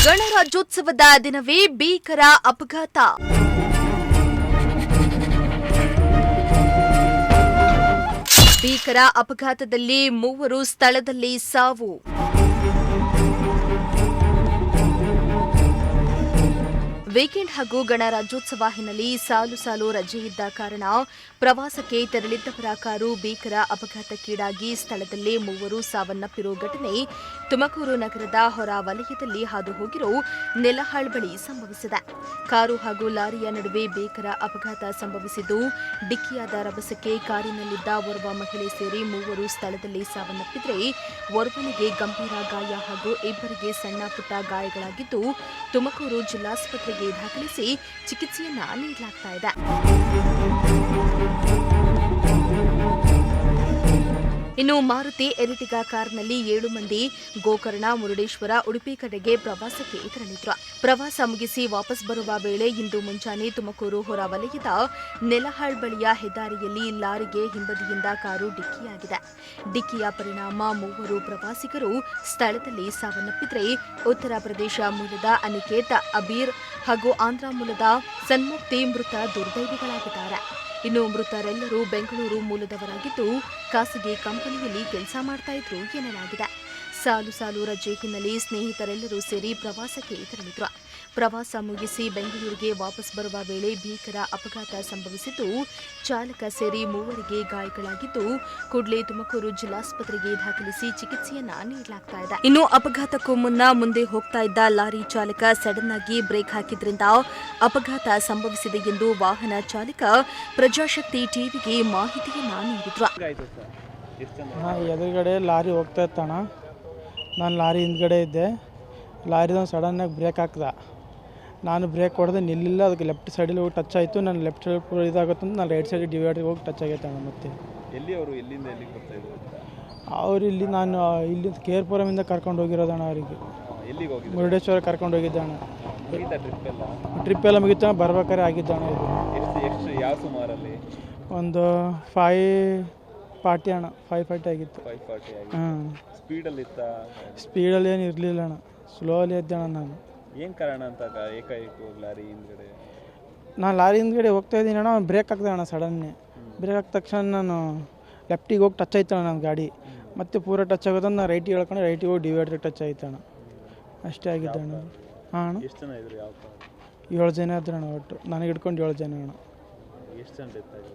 ಗಣರಾಜ್ಯೋತ್ಸವದ ದಿನವೇ ಭೀಕರ ಅಪಘಾತ. ಭೀಕರ ಅಪಘಾತದಲ್ಲಿ 3 ಸ್ಥಳದಲ್ಲಿ ಸಾವು. ವೀಕೆಂಡ್ ಹಾಗೂ ಗಣರಾಜ್ಯೋತ್ಸವ ಹಿನ್ನೆಲೆ ಸಾಲು ರಜೆ ಇದ್ದ ಕಾರಣ ಪ್ರವಾಸಕ್ಕೆ ತೆರಳಿದ್ದವರ ಕಾರು ಭೀಕರ ಅಪಘಾತಕ್ಕೀಡಾಗಿ ಸ್ಥಳದಲ್ಲೇ 3 ಸಾವನ್ನಪ್ಪಿರುವ ಘಟನೆ ತುಮಕೂರು ನಗರದ ಹೊರ ವಲಯದಲ್ಲಿ ಹಾದು ಹೋಗಿರೋ ನೆಲಹಾಳ್ ಬಳಿ ಸಂಭವಿಸಿದೆ. ಕಾರು ಹಾಗೂ ಲಾರಿಯ ನಡುವೆ ಭೀಕರ ಅಪಘಾತ ಸಂಭವಿಸಿದ್ದು, ಡಿಕ್ಕಿಯಾದ ರಭಸಕ್ಕೆ ಕಾರಿನಲ್ಲಿದ್ದ ಓರ್ವ ಮಹಿಳೆ ಸೇರಿ 3 ಸ್ಥಳದಲ್ಲಿ ಸಾವನ್ನಪ್ಪಿದ್ರೆ, ಓರ್ವನಿಗೆ ಗಂಭೀರ ಗಾಯ ಹಾಗೂ ಇಬ್ಬರಿಗೆ ಸಣ್ಣ ಪುಟ್ಟ ಗಾಯಗಳಾಗಿದ್ದು, ತುಮಕೂರು ಜಿಲ್ಲಾಸ್ಪತ್ರೆಗೆ ದಾಖಲಿಸಿ ಚಿಕಿತ್ಸೆಯನ್ನ ನೀಡಲಾಗ್ತಾ ಇದೆ. ಇನ್ನು ಮಾರುತಿ ಎರಿಟಿಗಾ ಕಾರ್ನಲ್ಲಿ 7 ಮಂದಿ ಗೋಕರ್ಣ, ಮುರುಡೇಶ್ವರ, ಉಡುಪಿ ಕಡೆಗೆ ಪ್ರವಾಸಕ್ಕೆ ತೆರಳಿದ್ರು. ಪ್ರವಾಸ ಮುಗಿಸಿ ವಾಪಸ್ ಬರುವ ವೇಳೆ ಇಂದು ಮುಂಜಾನೆ ತುಮಕೂರು ಹೊರ ವಲಯದ ನೆಲಹಾಳ್ ಬಳಿಯ ಹೆದ್ದಾರಿಯಲ್ಲಿ ಲಾರಿಗೆ ಹಿಂಬದಿಯಿಂದ ಕಾರು ಡಿಕ್ಕಿಯಾಗಿದೆ. ಡಿಕ್ಕಿಯ ಪರಿಣಾಮ 3 ಪ್ರವಾಸಿಗರು ಸ್ಥಳದಲ್ಲಿ ಸಾವನ್ನಪ್ಪಿದ್ರೆ, ಉತ್ತರ ಪ್ರದೇಶ ಮೂಲದ ಅನಿಕೇತ್, ಅಬೀರ್ ಹಾಗೂ ಆಂಧ್ರ ಮೂಲದ ಸನ್ಮುಕ್ತಿ ಮೃತ ದುರ್ದೈವಿಗಳಾಗಿದ್ದಾರೆ. ಇನ್ನು ಮೃತರೆಲ್ಲರೂ ಬೆಂಗಳೂರು ಮೂಲದವರಾಗಿದ್ದು, ಖಾಸಗಿ ಕಂಪನಿಯಲ್ಲಿ ಕೆಲಸ ಮಾಡ್ತಾ ಇದ್ರು ಎನ್ನಲಾಗಿದೆ. ಸಾಲು ರಜೆ ಹಿನ್ನೆಲೆ ಸ್ನೇಹಿತರೆಲ್ಲರೂ ಸೇರಿ ಪ್ರವಾಸಕ್ಕೆ ತೆರಳಿದ್ರು. ಪ್ರವಾಸ ಮುಗಿಸಿ ಬೆಂಗಳೂರಿಗೆ ವಾಪಸ್ ಬರುವ ವೇಳೆ ಭೀಕರ ಅಪಘಾತ ಸಂಭವಿಸಿದ್ದು, ಚಾಲಕ ಸೇರಿ 3 ಗಾಯಗಳಾಗಿದ್ದು, ಕೂಡಲೇ ತುಮಕೂರು ಜಿಲ್ಲಾಸ್ಪತ್ರೆಗೆ ದಾಖಲಿಸಿ ಚಿಕಿತ್ಸೆಯನ್ನ ನೀಡಲಾಗ್ತಾ ಇದೆ. ಇನ್ನು ಅಪಘಾತಕ್ಕೂ ಮುನ್ನ ಮುಂದೆ ಹೋಗ್ತಾ ಇದ್ದ ಲಾರಿ ಚಾಲಕ ಸಡನ್ ಆಗಿ ಬ್ರೇಕ್ ಹಾಕಿದ್ರಿಂದ ಅಪಘಾತ ಸಂಭವಿಸಿದೆ ಎಂದು ವಾಹನ ಚಾಲಕ ಪ್ರಜಾಶಕ್ತಿ ಟಿವಿಗೆ ಮಾಹಿತಿಯನ್ನ ನೀಡಿದ್ರು. ಎದುರುಗಡೆ ಲಾರಿ ಹೋಗ್ತಾ ಇತ್ತಣ್ಣ. ನಾನು ಲಾರಿ ಹಿಂದ್ಗಡೆ ಇದ್ದೆ. ಲಾರಿದ ಸಡನ್ನಾಗಿ ಬ್ರೇಕ್ ಹಾಕ್ದ. ನಾನು ಬ್ರೇಕ್ ಹೊಡೆದು ನಿಲ್ಲಿಲ್ಲ. ಅದಕ್ಕೆ ಲೆಫ್ಟ್ ಸೈಡಲ್ಲಿ ಹೋಗಿ ಟಚ್ ಆಯಿತು. ನಾನು ಲೆಫ್ಟ್ ಸೈಡ್ ಇದಾಗುತ್ತೆ ಅಂತ ನಾನು ರೈಟ್ ಸೈಡ್ ಡಿವೈಡ್ಗೆ ಹೋಗಿ ಟಚ್ ಆಗೈತೆ ಅಣ್ಣ. ಮತ್ತೆ ಎಲ್ಲಿಂದ ಎಲ್ಲಿಗೆ ಬರ್ತಾ ಇದ್ರು? ಅವರು ನಾನು ಇಲ್ಲಿ ಕೇರ್ಪುರಮಿಂದ ಕರ್ಕೊಂಡು ಹೋಗಿರೋದಣ್ಣ. ಅವರಿಗೆ ಮುರುಡೇಶ್ವರ ಕರ್ಕೊಂಡು ಹೋಗಿದ್ದೆ ಅಣ್ಣ. ಟ್ರಿಪ್ ಎಲ್ಲ ಮುಗಿತ ಬರ್ಬೇಕಾದ್ರೆ ಆಗಿದ್ದಣ್ಣ. ಇದು ಯಾವ ಸುಮಾರಲ್ಲಿ? ಒಂದು 540 ಅಣ್ಣ. 540 ಆಗಿತ್ತು. 540 ಹಾಂ. ಸ್ಪೀಡಲ್ಲಿ ಏನು ಇರಲಿಲ್ಲ ಅಣ್ಣ. ಸ್ಲೋಲಿ ಇದ್ದೆ ಅಣ್ಣ ನಾನು. ಏನು ಕಾರಣ ಅಂತ ಏಕಾಏಕಿ ಲಾರಿ ಹಿಂದ್ಗಡೆ? ನಾನು ಲಾರಿ ಹಿಂದ್ಗಡೆ ಹೋಗ್ತಾ ಇದ್ದೀನಿ ಅಣ್ಣ. ಬ್ರೇಕ್ ಹಾಕ್ದೆ ಅಣ್ಣ ಸಡನ್ನೇ. ಬ್ರೇಕ್ ಹಾಕಿದ ತಕ್ಷಣ ನಾನು ಲೆಫ್ಟಿಗೆ ಹೋಗಿ ಟಚ್ ಆಯ್ತು ಅಣ್ಣ ನನ್ನ ಗಾಡಿ. ಮತ್ತೆ ಪೂರ ಟಚ್ ಆಗೋದು ನಾನು ರೈಟಿಗೆ ಹೇಳ್ಕೊಂಡು ರೈಟಿಗೆ ಹೋಗಿ ಡಿವೈಡ್ರಿಗೆ ಟಚ್ ಆಯ್ತು ಅಣ್ಣ. ಅಷ್ಟೇ ಆಗಿದ್ದೆ ಅಣ್ಣ. ಹಾಂ ಅಣ್ಣ. ಎಷ್ಟು ಜನ ಇದ್ರು? ಯಾವ 7 ಜನ ಇದ್ರು ಅಣ್ಣ. ಒಟ್ಟು ನನಗೆ ಹಿಡ್ಕೊಂಡು 7 ಜನ ಅಣ್ಣ. ಎಷ್ಟು ಜನ ಡೆತ್ ಆಗಿದೆ?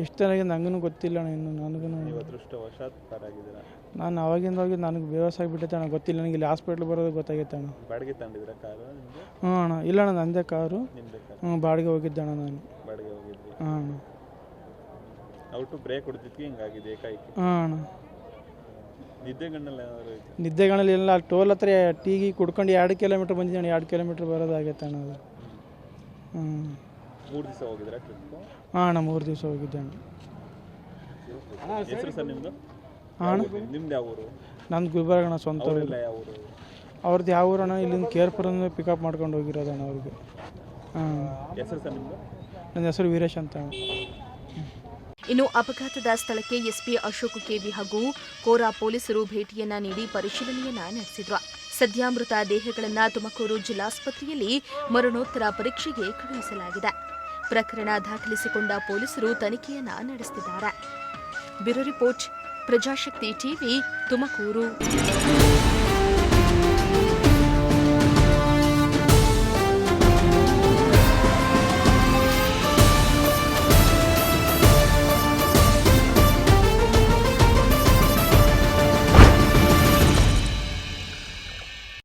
ಎಷ್ಟು ಚೆನ್ನಾಗಿ ನನಗೂ ಗೊತ್ತಿಲ್ಲ ಅಣ್ಣ. ಇನ್ನು ನನಗೂ ಅದೃಷ್ಟವಶಾತ್ಕಾರಾಗಿದ್ದೀರಾ? ನಾನು ಅವಾಗಿಂದ ಹೋಗಿ ನನಗೆ ಬೇವಸ್ ಆಗಿಬಿಟ್ಟೈತೆ ಅಣ್ಣ. ಗೊತ್ತಿಲ್ಲ ನನಗೆ. ಇಲ್ಲಿ ಹಾಸ್ಪಿಟ್ಲ್ ಬರೋದು ಗೊತ್ತಾಗೈತೆ ಅಣ್ಣ. ಬಾಡಿಗೆ ತಂದಿದ್ದೀರಾ ಕಾರು? ಹ್ಞೂ ಅಣ್ಣ. ಇಲ್ಲ ಅಣ್ಣ, ನಂದೇ ಕಾರು. ಬಾಡಿಗೆ ಹೋಗಿದ್ದೆ ಅಣ್ಣ ನಾನು. ಬಾಡಿಗೆ ಹೋಗಿದ್ವಿ. ಹಾಂ ಅಣ್ಣ. ಔಟು ಬ್ರೇಕ್ ಹೊಡೆದಿದ್ದಕ್ಕೆ ಹಿಂಗಾಗಿದೆ ಏಕಾಏಕಿ? ಹಾಂ ಅಣ್ಣ. ನಿದ್ದೆಗಣ್ಣಲ್ಲಿ ಎಲ್ಲ ಟೋಲ್ ಹತ್ರ ಟೀಗಿ ಕುಡ್ಕೊಂಡು 2 ಕಿಲೋಮೀಟ್ರ್ ಬಂದಿದ್ದೆ ಅಣ್ಣ. 2 ಕಿಲೋಮೀಟ್ರ್ ಬರೋದಾಗೈತೆ ಅಣ್ಣ ಅದು. ಹ್ಞೂ. 3 ದಿವಸ ಹೋಗಿದ್ದೀರಾ ಟ್ರಿಪ್? ಹಾಂ ಅಣ್ಣ, 3 ದಿವಸ ಹೋಗಿದ್ದೆ ಅಣ್ಣ. ಹೆಸರು ಸರ್ ನಿಮ್ಮದು? ಹಾಂ. ನಿಮ್ದು ಯಾವ ಊರು? ನಂದು ಗುಲ್ಬರ್ಗ ಅಣ್ಣ. ಸ್ವಂತ ಊರು. ಯಾವ ಊರು? ಅವ್ರದ್ದು ಯಾವ ಊರು ಅಣ್ಣ? ಇಲ್ಲಿಂದ ಕೇರ್ಪುರದಿಂದ ಪಿಕಪ್ ಮಾಡ್ಕೊಂಡು ಹೋಗಿರೋದಣ್ಣ ಅವ್ರಿಗೆ. ಹಾಂ. ಹೆಸರು ಸರ್ ನಿಮ್ಮದು? ನನ್ನ ಹೆಸರು ವೀರೇಶ್ ಅಂತ ಅಣ್ಣ. ಇನ್ನು ಅಪಘಾತದ ಸ್ಥಳಕ್ಕೆ ಎಸ್ಪಿ ಅಶೋಕ್ ಕೆವಿ ಹಾಗೂ ಕೋರಾ ಪೊಲೀಸರು ಭೇಟಿಯನ್ನ ನೀಡಿ ಪರಿಶೀಲನೆಯನ್ನ ನಡೆಸಿದ್ರು. ಸದ್ಯ ಮೃತ ದೇಹಗಳನ್ನು ತುಮಕೂರು ಜಿಲ್ಲಾಸ್ಪತ್ರೆಯಲ್ಲಿ ಮರಣೋತ್ತರ ಪರೀಕ್ಷೆಗೆ ಕಳುಹಿಸಲಾಗಿದೆ. ಪ್ರಕರಣ ದಾಖಲಿಸಿಕೊಂಡ ಪೊಲೀಸರು ತನಿಖೆಯನ್ನ ನಡೆಸುತ್ತಿದ್ದಾರೆ. Bureau report, Prajashakti TV, Tumakuru.